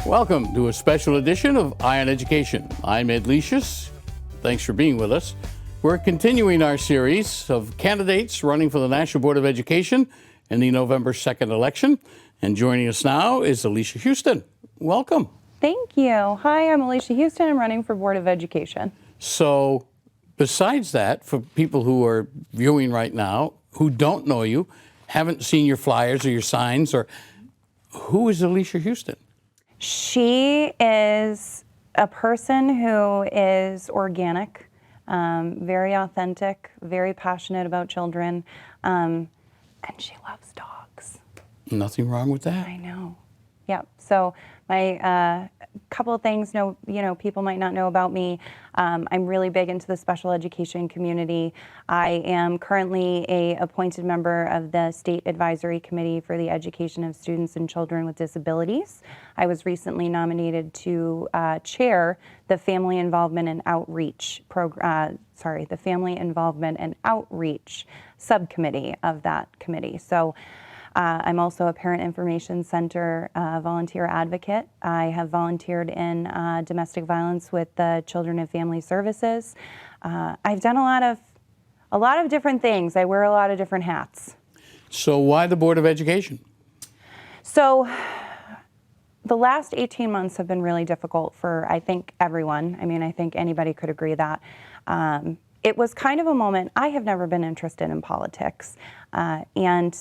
Welcome to a special edition of Eye on Education. I'm Ed Lecious. Thanks for being with us. We're continuing our series of candidates running for the National Board of Education in the November 2nd election. And joining us now is Alicia Houston. Welcome. Thank you. Hi, I'm Alicia Houston. I'm running for Board of Education. So besides that, for people who are viewing right now, who don't know you, haven't seen your flyers or your signs, or who is Alicia Houston? She is a person who is organic, very authentic, very passionate about children, and she loves dogs. Nothing wrong with that. I know. Yeah. So my couple of things, people might not know about me. I'm really big into the special education community. I am currently a appointed member of the State Advisory Committee for the Education of Students and Children with Disabilities. I was recently nominated to chair the Family Involvement and Outreach the Family Involvement and Outreach subcommittee of that committee. So I'm also a Parent Information Center volunteer advocate. I have volunteered in domestic violence with the Children and Family Services. I've done a lot of different things. I wear a lot of different hats. So why the Board of Education? So the last 18 months have been really difficult for, I think, everyone. I mean, I think anybody could agree that. It was kind of a moment. I have never been interested in politics. And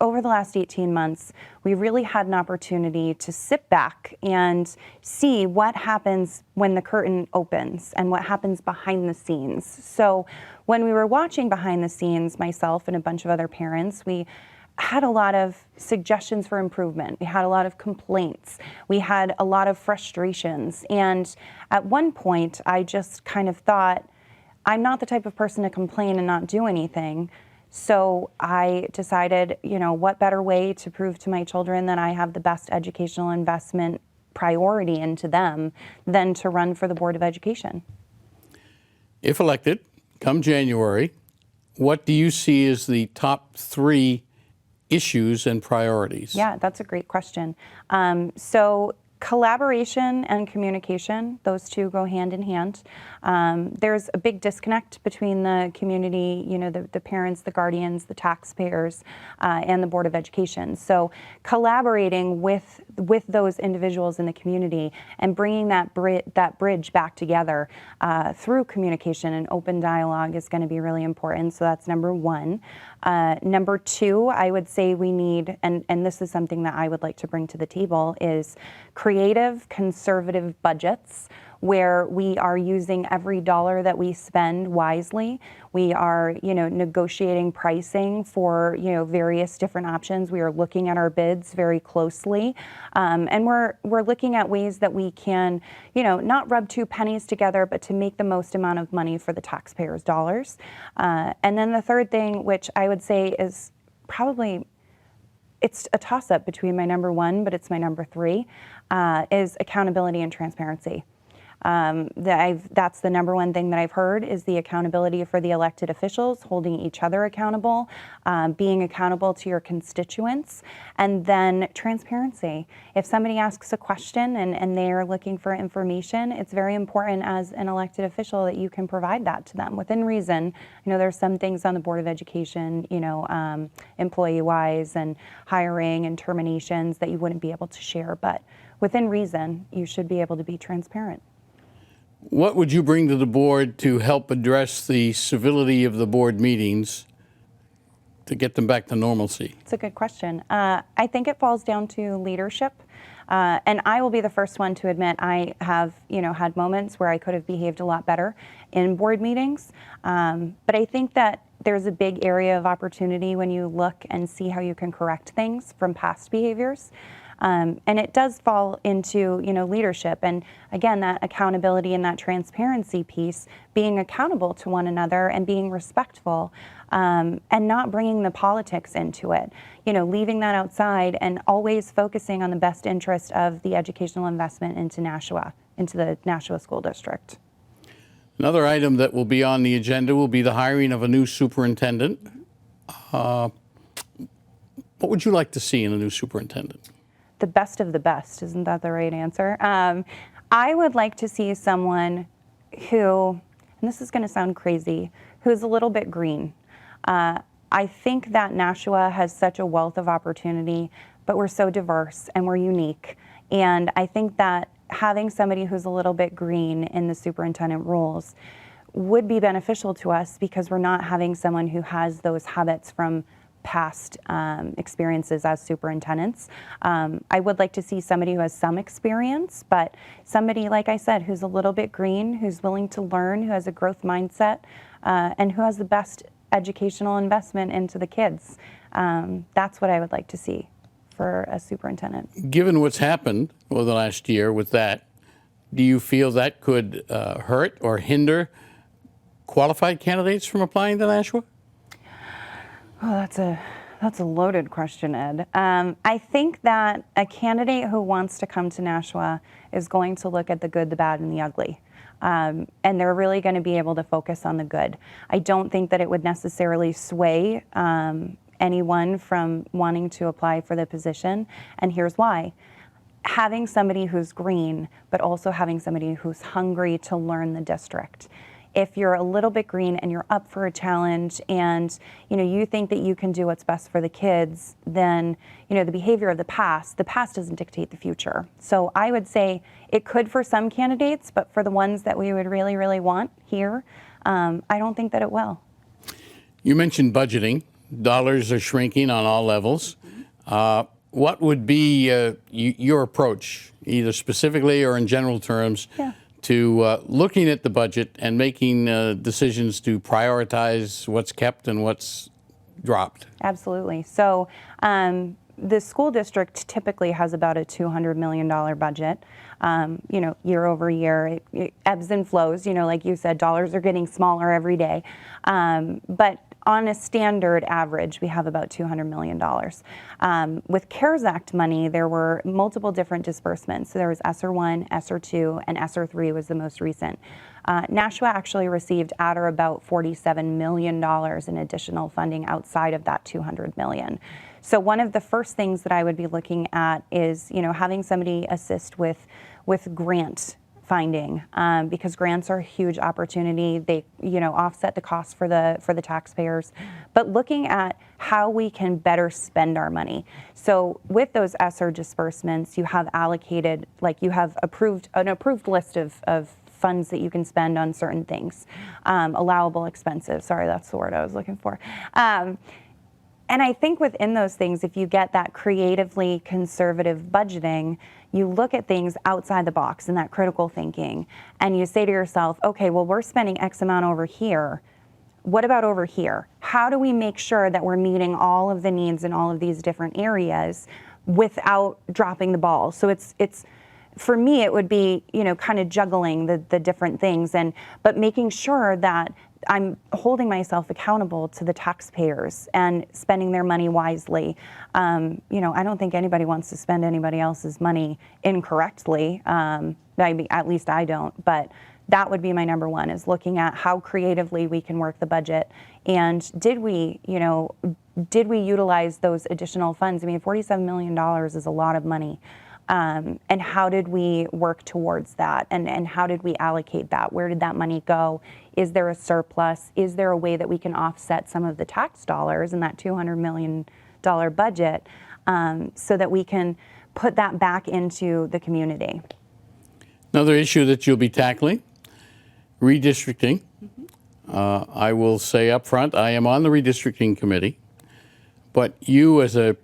over the last 18 months, we really had an opportunity to sit back and see what happens when the curtain opens and what happens behind the scenes. So when we were watching behind the scenes, myself and a bunch of other parents, we had a lot of suggestions for improvement. We had a lot of complaints. We had a lot of frustrations. And at one point, I just kind of thought, I'm not the type of person to complain and not do anything. So I decided, what better way to prove to my children that I have the best educational investment priority into them than to run for the Board of Education. If elected, come January, what do you see as the top 3 issues and priorities? Yeah, that's a great question. So collaboration and communication, those two go hand in hand. There's a big disconnect between the community, the parents, the guardians, the taxpayers, and the Board of Education. So collaborating with those individuals in the community and bringing that bridge back together through communication and open dialogue is going to be really important. So that's number 1. Number 2, I would say we need, and this is something that I would like to bring to the table, is creative, conservative budgets where we are using every dollar that we spend wisely. We are, negotiating pricing for, various different options. We are looking at our bids very closely. And we're looking at ways that we can, not rub 2 pennies together, but to make the most amount of money for the taxpayers' dollars. And then the third thing, which I would say is probably, it's a toss-up between my number 1, but it's my number 3, is accountability and transparency. That's the number 1 thing that I've heard is the accountability for the elected officials, holding each other accountable, being accountable to your constituents, and then transparency. If somebody asks a question and they are looking for information, it's very important as an elected official that you can provide that to them within reason. There's some things on the Board of Education, employee-wise and hiring and terminations that you wouldn't be able to share, but within reason, you should be able to be transparent. What would you bring to the board to help address the civility of the board meetings to get them back to normalcy? It's a good question. I think it falls down to leadership. And I will be the first one to admit I have, had moments where I could have behaved a lot better in board meetings. But I think that there's a big area of opportunity when you look and see how you can correct things from past behaviors. And it does fall into, leadership. And again, that accountability and that transparency piece, being accountable to one another and being respectful, and not bringing the politics into it, leaving that outside and always focusing on the best interest of the educational investment into Nashua, into the Nashua School District. Another item that will be on the agenda will be the hiring of a new superintendent. What would you like to see in a new superintendent? the best of the best. Isn't that the right answer? I would like to see someone who, and this is going to sound crazy, who's a little bit green. I think that Nashua has such a wealth of opportunity, but we're so diverse and we're unique. And I think that having somebody who's a little bit green in the superintendent roles would be beneficial to us, because we're not having someone who has those habits from past experiences as superintendents. I would like to see somebody who has some experience, but somebody, like I said, who's a little bit green, who's willing to learn, who has a growth mindset, and who has the best educational investment into the kids. That's what I would like to see for a superintendent. Given what's happened over the last year with that, do you feel that could hurt or hinder qualified candidates from applying to Nashua? Oh, that's a loaded question, Ed. I think that a candidate who wants to come to Nashua is going to look at the good, the bad, and the ugly. And they're really going to be able to focus on the good. I don't think that it would necessarily sway anyone from wanting to apply for the position. And here's why. Having somebody who's green, but also having somebody who's hungry to learn the district. If you're a little bit green and you're up for a challenge and you think that you can do what's best for the kids, then the behavior of the past doesn't dictate the future. So I would say it could for some candidates, but for the ones that we would really, really want here, I don't think that it will. You mentioned budgeting. Dollars are shrinking on all levels. What would be your approach, either specifically or in general terms, to looking at the budget and making decisions to prioritize what's kept and what's dropped? Absolutely. So the school district typically has about a $200 million budget. Year over year, it ebbs and flows. Like you said, dollars are getting smaller every day. But on a standard average, we have about $200 million. With CARES Act money, there were multiple different disbursements. So there was ESSER 1, ESSER 2, and ESSER 3 was the most recent. Nashua actually received at or about $47 million in additional funding outside of that $200 million. So one of the first things that I would be looking at is, having somebody assist with grant finding, because grants are a huge opportunity. They, offset the cost for the taxpayers, but looking at how we can better spend our money. So with those ESSER disbursements, you have allocated, you have an approved list of funds that you can spend on certain things, allowable expenses. Sorry, that's the word I was looking for. And I think within those things, if you get that creatively conservative budgeting, you look at things outside the box and that critical thinking, and you say to yourself, okay, well, we're spending X amount over here. What about over here? How do we make sure that we're meeting all of the needs in all of these different areas without dropping the ball? So it's for me, it would be, kind of juggling the different things, but making sure that I'm holding myself accountable to the taxpayers and spending their money wisely. I don't think anybody wants to spend anybody else's money incorrectly. At least I don't. But that would be my number one, is looking at how creatively we can work the budget. And did we utilize those additional funds? I mean, $47 million is a lot of money. And how did we work towards that? And how did we allocate that? Where did that money go? Is there a surplus? Is there a way that we can offset some of the tax dollars in that $200 million budget so that we can put that back into the community? Another issue that you'll be tackling, redistricting. I will say up front, I am on the redistricting committee, but you as a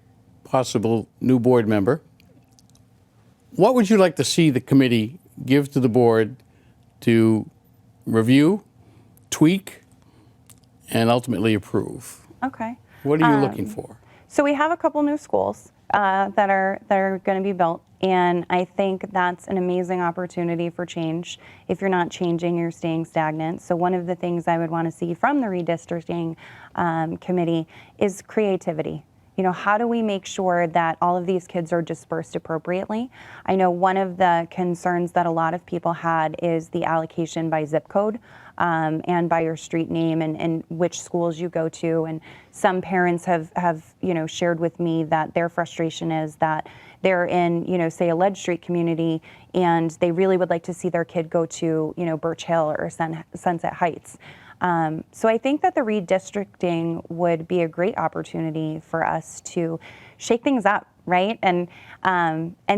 possible new board member, what would you like to see the committee give to the board to review, tweak, and ultimately approve? Okay. What are you looking for? So we have a couple new schools that are going to be built, and I think that's an amazing opportunity for change. If you're not changing, you're staying stagnant. So one of the things I would want to see from the redistricting committee is creativity. how do we make sure that all of these kids are dispersed appropriately? I know one of the concerns that a lot of people had is the allocation by zip code and by your street name and which schools you go to. And some parents have shared with me that their frustration is that they're in, say, a Ledge Street community, and they really would like to see their kid go to, Birch Hill or Sunset Heights. So I think that the redistricting would be a great opportunity for us to shake things up, right? And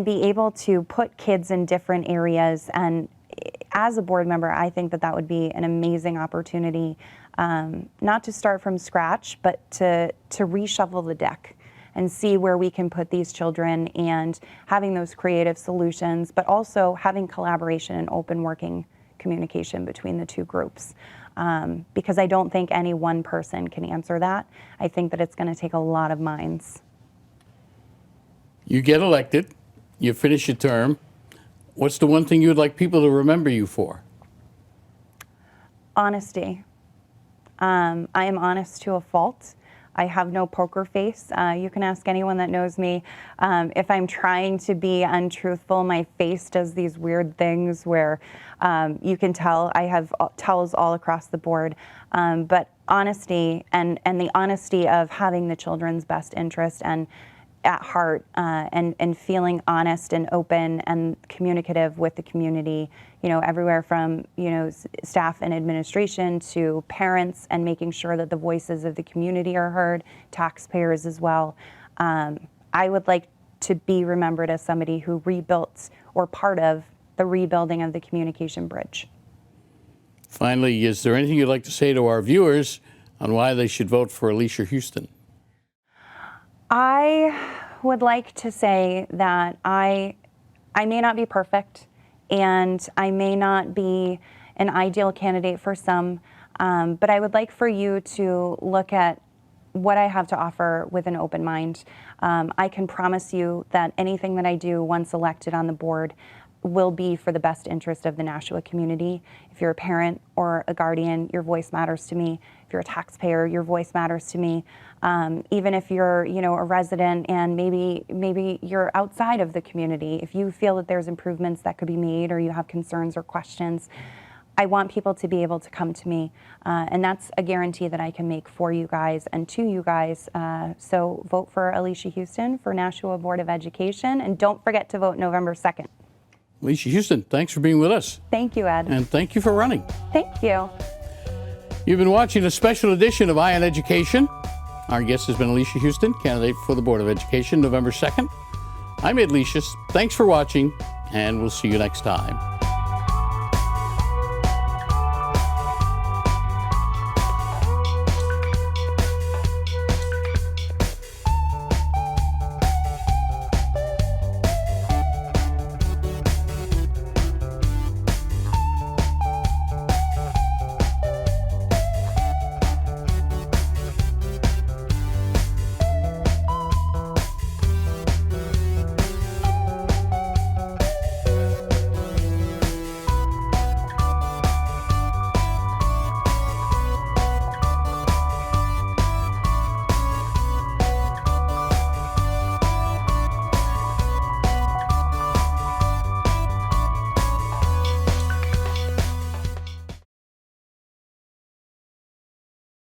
be able to put kids in different areas. And as a board member, I think that would be an amazing opportunity, not to start from scratch, but to reshuffle the deck and see where we can put these children, and having those creative solutions, but also having collaboration and open working communication between the two groups. Because I don't think any one person can answer that. I think that it's going to take a lot of minds. You get elected, you finish your term. What's the one thing you would like people to remember you for? Honesty. I am honest to a fault. I have no poker face. You can ask anyone that knows me. If I'm trying to be untruthful, my face does these weird things where you can tell. I have tells all across the board. But honesty and the honesty of having the children's best interest and at heart, and feeling honest and open and communicative with the community, everywhere from, staff and administration to parents, and making sure that the voices of the community are heard, taxpayers as well. I would like to be remembered as somebody who rebuilt or part of the rebuilding of the communication bridge. Finally, is there anything you'd like to say to our viewers on why they should vote for Alicia Houston? I would like to say that I may not be perfect, and I may not be an ideal candidate for some, but I would like for you to look at what I have to offer with an open mind. I can promise you that anything that I do once elected on the board will be for the best interest of the Nashua community. If you're a parent or a guardian, your voice matters to me. If you're a taxpayer, your voice matters to me. Even if you're, a resident and maybe you're outside of the community, if you feel that there's improvements that could be made, or you have concerns or questions, I want people to be able to come to me, and that's a guarantee that I can make for you guys and to you guys. So vote for Alicia Houston for Nashua Board of Education, and don't forget to vote November 2nd. Alicia Houston, thanks for being with us. Thank you, Ed. And thank you for running. Thank you. You've been watching a special edition of eYe Education. Our guest has been Alicia Houston, candidate for the Board of Education, November 2nd. I'm Ed Licious. Thanks for watching, and we'll see you next time.